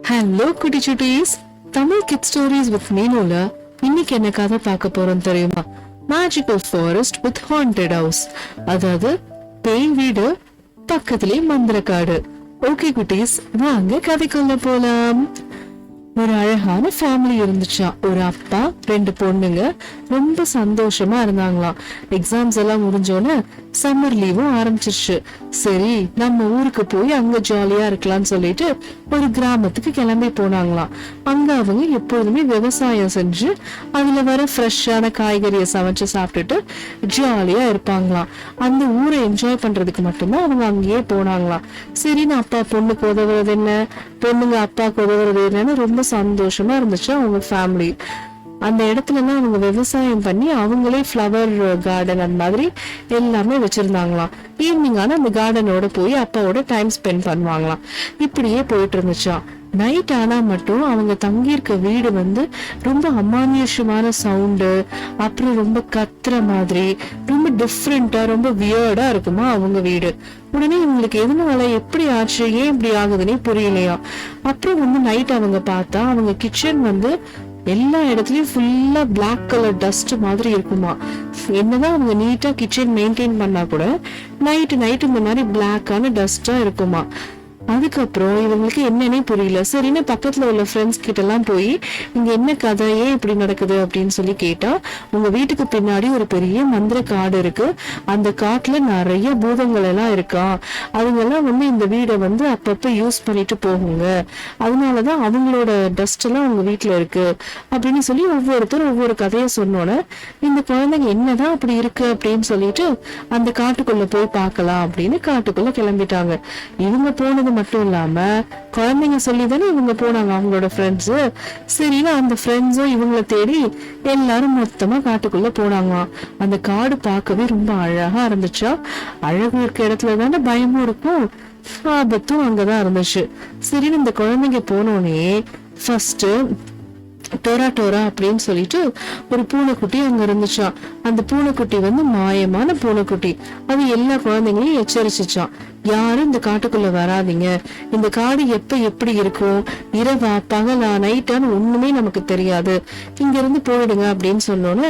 Hello குட்டி சுட்டீஸ், Tamil kit stories with மீனோல இன்னைக்கு என்ன கதை பார்க்க போறோம் தெரியுமா? Magical forest with haunted house, அதாவது பேய் வீடு பக்கத்திலே மந்திரக்காடு. ஓகே குட்டீஸ், வாங்க கதைக்குள்ள போலாம். ஒரு அழகான ஃபேமிலி இருந்துச்சாம். ஒரு அப்பா, 2 பொண்ணுங்க ரொம்ப சந்தோஷமா இருந்தாங்களாம். எக்ஸாம்ஸ் எல்லாம் முடிஞ்சோன்னு சம்மர் லீவும் ஆரம்பிச்சிருச்சு. சரி, நம்ம ஊருக்கு போய் அங்க ஜாலியா இருக்கலாம்னு சொல்லிட்டு ஒரு கிராமத்துக்கு கிளம்பி போனாங்களாம். அங்க அவங்க எப்போதுமே விவசாயம் செஞ்சு அதுல வர ஃப்ரெஷ்ஷான காய்கறியை சமைச்சு சாப்பிட்டுட்டு ஜாலியா இருப்பாங்களாம். அந்த ஊரை என்ஜாய் பண்றதுக்கு மட்டும்தான் அவங்க அங்கேயே போனாங்களாம். சரின்னு அப்பா பொண்ணுக்கு உதவுறது என்ன, பொண்ணுங்க அப்பாவுக்கு உதவுறது என்னன்னு ரொம்ப சந்தோஷமா இருந்துச்சு அவங்க ஃபேமிலி. அந்த இடத்துல எல்லாம் அவங்க விவசாயம் பண்ணி அவங்களே ஃப்ளவர் கார்டன் அந்த மாதிரி எல்லாமே வச்சிருந்தாங்களாம். ஈவினிங் ஆனா அந்த கார்டனோட போய் அப்பாவோட டைம் ஸ்பெண்ட் பண்ணுவாங்களாம். இப்படியே போயிட்டு இருந்துச்சாம். நைட் ஆனா மட்டும் அவங்க தங்கியிருக்க வீடு ரொம்ப அமானுஷ்யமான சவுண்டு, அப்புறம் ரொம்ப கத்துற மாதிரி, ரொம்ப டிஃப்ரெண்டா, ரொம்ப வியர்டா இருக்குமா அவங்க வீடு. உடனே இவங்களுக்கு எதனால எப்படி ஆச்சு, ஏன் இப்படி ஆகுதுன்னே புரியலையா. அப்புறம் நைட் அவங்க பார்த்தா அவங்க கிச்சன் எல்லா இடத்துலயும் ஃபுல்லா பிளாக் கலர் டஸ்ட் மாதிரி இருக்குமா. என்னதான் அவங்க நீட்டா கிச்சன் மெயின்டைன் பண்ணா கூட நைட்டு இந்த மாதிரி பிளாக்கான டஸ்டா இருக்குமா. அதுக்கப்புறம் இவங்களுக்கு என்னன்னே புரியல. சரின்னு பக்கத்துல உள்ள ஃப்ரெண்ட்ஸ் கிட்ட எல்லாம் போய் இங்க என்ன கதை, ஏன் இப்படி நடக்குது அப்படின்னு சொல்லி கேட்டா, உங்க வீட்டுக்கு பின்னாடி ஒரு பெரிய மந்திர காடு இருக்கு, அந்த காட்டுல நிறைய பூதங்கள் எல்லாம் இருக்கா, அதுங்கெல்லாம் இந்த வீடை அப்பப்ப யூஸ் பண்ணிட்டு போகுங்க, அதனாலதான் அவங்களோட டஸ்ட் எல்லாம் உங்க வீட்டுல இருக்கு அப்படின்னு சொல்லி ஒவ்வொருத்தரும் ஒவ்வொரு கதையை சொன்னோன்னே இந்த குழந்தைங்க என்னதான் அப்படி இருக்கு அப்படின்னு சொல்லிட்டு அந்த காட்டுக்குள்ள போய் பார்க்கலாம் அப்படின்னு காட்டுக்குள்ள கிளம்பிட்டாங்க. இவங்க போனது மட்டும் இல்லாம குழந்தைங்க சொல்லிதானே இவங்க போனாங்க அவங்களோட ஃப்ரெண்ட்ஸ். சரின்னா அந்த ஃப்ரெண்ட்ஸும் இவங்களை தேடி எல்லாரும் மொத்தமா காட்டுக்குள்ள போனாங்க. அந்த காடு பார்க்கவே ரொம்ப அழகா இருந்துச்சா. அழகு இருக்க இடத்துல தானே பயமும் இருக்கும், ஆபத்தும் அங்கதான் இருந்துச்சு. சரின்னு இந்த குழந்தைங்க போனோடனே ஃபர்ஸ்ட் டோரா அப்படின்னு சொல்லிட்டு ஒரு பூனைக்குட்டி அங்க இருந்துச்சான். அந்த பூனைக்குட்டி மாயமான பூனைக்குட்டி. அது எல்லா குழந்தைங்களையும் எச்சரிச்சுச்சான், யாரும் இந்த காட்டுக்குள்ள வராதிங்க, இந்த காடு எப்படி இருக்கும், இரவா பகலா நைட்டான்னு ஒண்ணுமே நமக்கு தெரியாது, இங்க இருந்து போயிடுங்க அப்படின்னு சொன்னோன்னு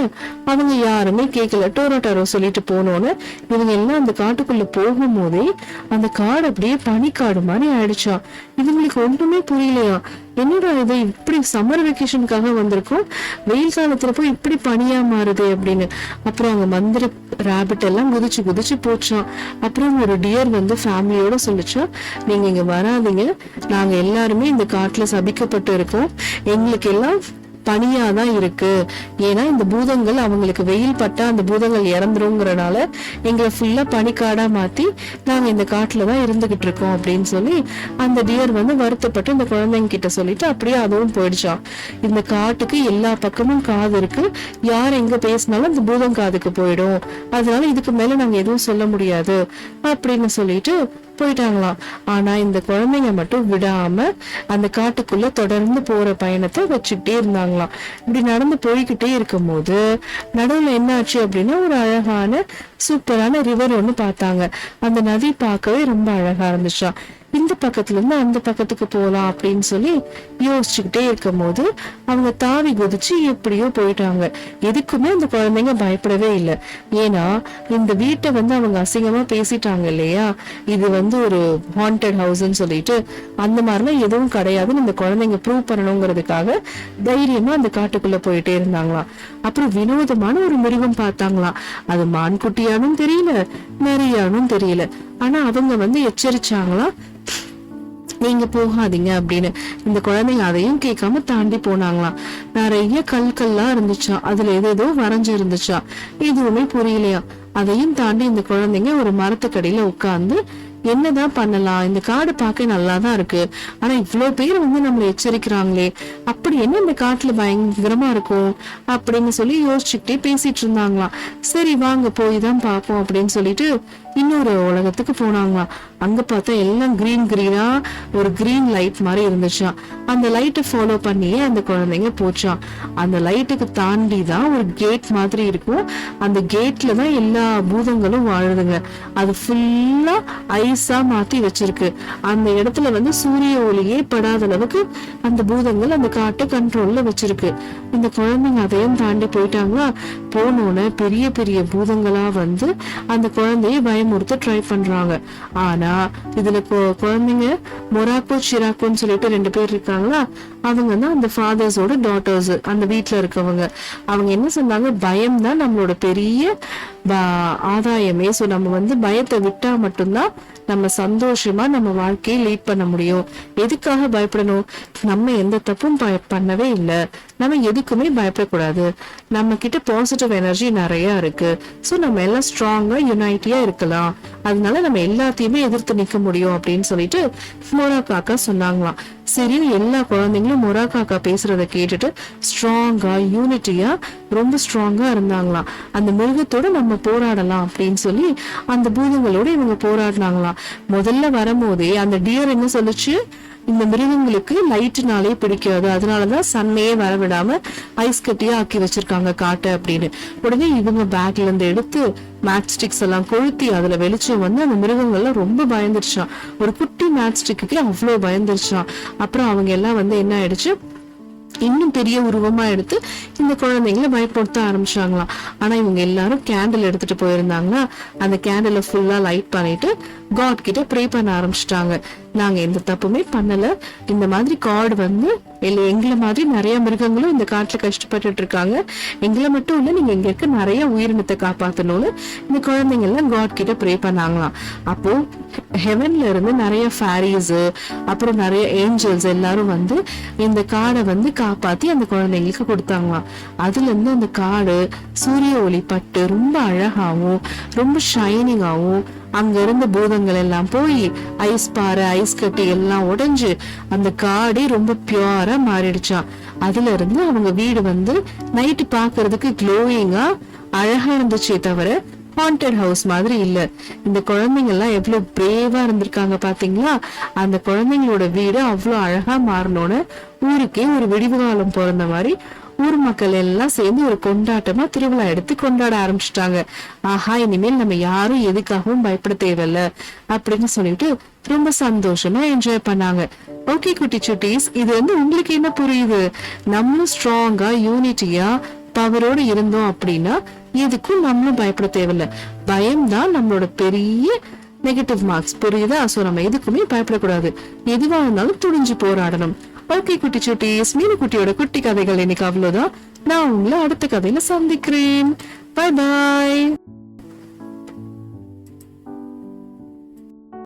அவங்க யாருமே கேட்கல. டோரோ சொல்லிட்டு போனோன்னு இவங்க எல்லாம் அந்த காட்டுக்குள்ள போகும் போதே அந்த காடு அப்படியே பனிக்காடு மாதிரி ஆயிடுச்சான். இவங்களுக்கு ஒன்றுமே புரியலையா, என்னடா இது, இப்படி சம்மர் வெக்கேஷனுக்காக வந்திருக்கோம், வெயில் காலத்துல போய் இப்படி பனியா மாறுது அப்படின்னு. அப்புறம் அவங்க மந்திர ராபிட் எல்லாம் குதிச்சு போச்சான். அப்புறம் ஒரு டியர் ஃபேமிலியோட சொல்லிச்சா, நீங்க இங்க வராதீங்க, நாங்க எல்லாருமே இந்த காட்டுல சபிக்கப்பட்டு இருக்கோம், எங்களுக்கு எல்லாம் பனியாதான் இருக்கு, ஏன்னா இந்த பூதங்கள் அவங்களுக்கு வெயில் பட்டா அந்த பூதங்கள் இறந்துருங்கிறனால எங்களை ஃபுல்லா பனிக்காடா மாத்தி நாங்க இந்த காட்டுலதான் இருந்துகிட்டு இருக்கோம் அப்படின்னு சொல்லி அந்த டியர் வருத்தப்பட்டு இந்த குழந்தைங்க கிட்ட சொல்லிட்டு அப்படியே அதுவும் போயிடுச்சான். இந்த காட்டுக்கு எல்லா பக்கமும் காது இருக்கு, யார் எங்க பேசினாலும் அந்த பூதம் காதுக்கு போயிடும், அதனால இதுக்கு மேல நாங்க எதுவும் சொல்ல முடியாது அப்படின்னு சொல்லிட்டு போயிட்டாங்களாம். ஆனா இந்த குழந்தைங்க மட்டும் விடாம அந்த காட்டுக்குள்ள தொடர்ந்து போற பயணத்தை வச்சுக்கிட்டே இருந்தாங்களாம். இப்படி நடந்து போய்கிட்டே இருக்கும் போது நடுவுல என்ன ஆச்சு அப்படின்னா, ஒரு அழகான சூப்பரான ரிவர் ஒண்ணு பார்த்தாங்க. அந்த நதி பார்க்கவே ரொம்ப அழகா இருந்துச்சா. இந்த பக்கத்துல இருந்து அந்த பக்கத்துக்கு போலாம் அப்படின்னு சொல்லி யோசிச்சுக்கிட்டே இருக்கும் போது அவங்க தாவி குதிச்சு எப்படியோ போயிட்டாங்க. எதுக்குமே அந்த குழந்தைங்க பயப்படவே இல்லை. ஏன்னா இந்த வீட்டை அவங்க அசிங்கமா பேசிட்டாங்க இல்லையா, இது ஒரு ஹாண்டட் ஹவுஸ்ன்னு சொல்லிட்டு, அந்த மாதிரிலாம் எதுவும் கிடையாதுன்னு இந்த குழந்தைங்க ப்ரூவ் பண்ணணுங்கிறதுக்காக தைரியமா அந்த காட்டுக்குள்ள போயிட்டே இருந்தாங்களாம். அப்புறம் வினோதமான ஒரு மிருகம் பார்த்தாங்களாம். அது மான்குட்டியானும் தெரியல, நரியானும் தெரியல. ஆனா அவங்க எச்சரிச்சாங்களாம், நீங்க போகாதீங்க அப்படின்னு. இந்த குழந்தைங்க அதையும் கேட்காம தாண்டி போனாங்களாம். நிறைய கல்கள்லாம் இருந்துச்சா, அதுல ஏதோ வரைஞ்சு இருந்துச்சா, எதுவுமே புரியலையா. அதையும் தாண்டி இந்த குழந்தைங்க ஒரு மரத்துக்கடியில உட்கார்ந்து என்னதான் பண்ணலாம், இந்த காடு பார்க்க நல்லாதான் இருக்கு, ஆனா இவ்வளவு பேர் நம்மளை எச்சரிக்கிறாங்களே, அப்படி என்ன இந்த காட்டுல பயங்கரமா இருக்கும் அப்படின்னு சொல்லி யோசிச்சுக்கிட்டே பேசிட்டு இருந்தாங்களாம். சரி வாங்க போய் தான் பார்ப்போம் அப்படின்னு சொல்லிட்டு இன்னொரு உலகத்துக்கு போனாங்களாம். அங்க பார்த்தா எல்லாம் கிரீனா ஒரு கிரீன் லைட் மாதிரி இருந்துச்சான். அந்த லைட்டை ஃபாலோ பண்ணியே அந்த குழந்தைங்க போச்சான். அந்த லைட்டுக்கு தாண்டி தான் ஒரு கேட் மாதிரி இருக்கும். அந்த கேட்ல தான் எல்லா பூதங்களும் வாழுதுங்க. அது ஃபுல்லா ஐஸ் பெருசா மாத்தி வச்சிருக்கு. அந்த இடத்துல வந்து சூரிய ஒளியே படாத அளவுக்கு அந்த பூதங்கள் அந்த காட்டை கண்ட்ரோல்ல வச்சிருக்கு. இந்த குழந்தைங்க அதையும் தாண்டி போயிட்டாங்களா, போனோன்னு பெரிய பெரிய பூதங்களா வந்து அந்த குழந்தைய பயமுறுத்த ட்ரை பண்றாங்க. ஆனா இதுல குழந்தைங்க மொராக்கோ சிராக்கோன்னு சொல்லிட்டு 2 பேர் இருக்காங்களா, அவங்க தான் அந்த ஃபாதர்ஸோட டாட்டர்ஸ், அந்த வீட்டுல இருக்கவங்க. அவங்க என்ன சொன்னாங்க, பயம் தான் நம்மளோட பெரிய ஆதாயமே. சோ நம்ம வந்து பயத்தை விட்டா மட்டும்தான் நம்ம சந்தோஷமா நம்ம வாழ்க்கையை லீட் பண்ண முடியும். எதுக்காக பயப்படணும்? நம்ம எந்த தப்பும் பண்ணவே இல்லை, நம்ம எதுக்குமே பயப்படக்கூடாது. நம்ம கிட்ட பாசிட்டிவ் எனர்ஜி நிறைய இருக்கு. சோ நம்ம எல்லாம் ஸ்ட்ராங்கா யுனைட்டியா இருக்கலாம். அதனால நம்ம எல்லாத்தையுமே எதிர்த்து நிக்க முடியும் அப்படின்னு சொல்லிட்டு மொரா காக்கா சொன்னாங்களாம். சரி, எல்லா குழந்தைங்களும் மொரா காக்கா பேசுறத கேட்டுட்டு ஸ்ட்ராங்கா யூனிட்டியா ரொம்ப ஸ்ட்ராங்கா இருந்தாங்களாம். அந்த மிருகத்தோட நம்ம போராடலாம் அப்படின்னு சொல்லி அந்த பூதங்களோட இவங்க போராடினாங்களாம். முதல்ல வரும்போதே அந்த டியர் என்ன சொல்லுச்சு, இந்த மிருகங்களுக்கு லைட்னாலே பிடிக்காது, அதனாலதான் சன்னையே வரவிடாம ஐஸ் கட்டியா ஆக்கி வச்சிருக்காங்க காட்டை அப்படின்னு. உடனே இவங்க பேக்ல இருந்து எடுத்து மேட் ஸ்டிக்ஸ் எல்லாம் கொளுத்தி அதுல வெளிச்சம் வந்து அந்த மிருகங்கள்லாம் ரொம்ப பயந்துருச்சான். ஒரு குட்டி மேட் ஸ்டிக்கு அவ்வளவு பயந்துருச்சான். அப்புறம் அவங்க எல்லாம் வந்து என்ன ஆயிடுச்சு, இன்னும் பெரிய உருவமா எடுத்து இந்த குழந்தைங்களை பயப்படுத்த ஆரம்பிச்சாங்களாம். ஆனா இவங்க எல்லாரும் கேண்டில் எடுத்துட்டு போயிருந்தாங்கன்னா அந்த கேண்டில ஃபுல்லா லைட் பண்ணிட்டு காட் கிட்ட ப்ரே பண்ண ஆரம்பிச்சிட்டாங்க. நாங்க எந்த தப்புமே பண்ணல, இந்த மாதிரி காட் வந்து எங்களை மாதிரி நிறைய மிருகங்களும் இந்த காட்டுல கஷ்டப்பட்டுட்டு இருக்காங்க, எங்களை மட்டும் இல்ல நீங்க இங்க இருக்க நிறைய உயிரினத்தை காப்பாத்தணும்னு இந்த குழந்தைங்க எல்லாம் காட் கிட்ட ப்ரே பண்ணாங்களாம். அப்போ ஹெவன்ல இருந்து நிறைய ஃபேரிஸ் அப்புறம் நிறைய ஏஞ்சல்ஸ் எல்லாரும் வந்து இந்த காடை வந்து காப்பாத்தி அந்த குழந்தைங்களுக்கு கொடுத்தாங்களாம். அதுல இருந்து அந்த காடு சூரிய ஒளி பட்டு ரொம்ப அழகாவும் ரொம்ப ஷைனிங்காவும் அங்க இருந்த பூதங்கள் எல்லாம் போய் ஐஸ் பாறை ஐஸ் கட்டி எல்லாம் உடைஞ்சு அந்த காடே ரொம்ப பியூரா மாறிடுச்சான். அதுல இருந்து அவங்க வீடு வந்து நைட்டு பாக்குறதுக்கு க்ளோயிங்கா அழகா இருந்துச்சே தவிர ஹாண்டட் ஹவுஸ் மாதிரி இல்ல. இந்த குழந்தைங்க எல்லாம் எவ்வளவு பிரேவா இருந்திருக்காங்க பாத்தீங்களா? அந்த குழந்தைங்களோட வீடு அவ்வளவு அழகா மாறணும்னு ஊருக்கே ஒரு விடிவு காலம் பிறந்த மாதிரி ஊர் மக்கள் எல்லாம் சேர்ந்து ஒரு கொண்டாட்டமா திருவிழா எடுத்து கொண்டாட ஆரம்பிச்சுட்டாங்க. ஆஹா, இனிமேல் நம்ம யாரும் எதுக்காகவும் பயப்பட தேவையில்ல அப்படின்னு சொல்லிட்டு ரொம்ப சந்தோஷமா என்ஜாய் பண்ணாங்க. ஓகே குட்டி சுட்டீஸ், இது வந்து உங்களுக்கு என்ன புரியுது? நம்மளும் ஸ்ட்ராங்கா யூனிட்டியா பவரோடு இருந்தோம் அப்படின்னா எதுக்கும் நம்மளும் பயப்பட தேவையில்ல. பயம் தான் நம்மளோட பெரிய நெகட்டிவ் மார்க்ஸ், புரியுதா? சோ நம்ம எதுக்குமே பயப்படக்கூடாது, எதுவா இருந்தாலும் துணிஞ்சு போராடணும். ஓகே குட்டி சுட்டீஸ், மீனு குட்டியோட குட்டி கதைகள் இன்னைக்கு அவ்வளவுதான். நான் உங்களை அடுத்த கதையில சந்திக்கிறேன். Bye bye.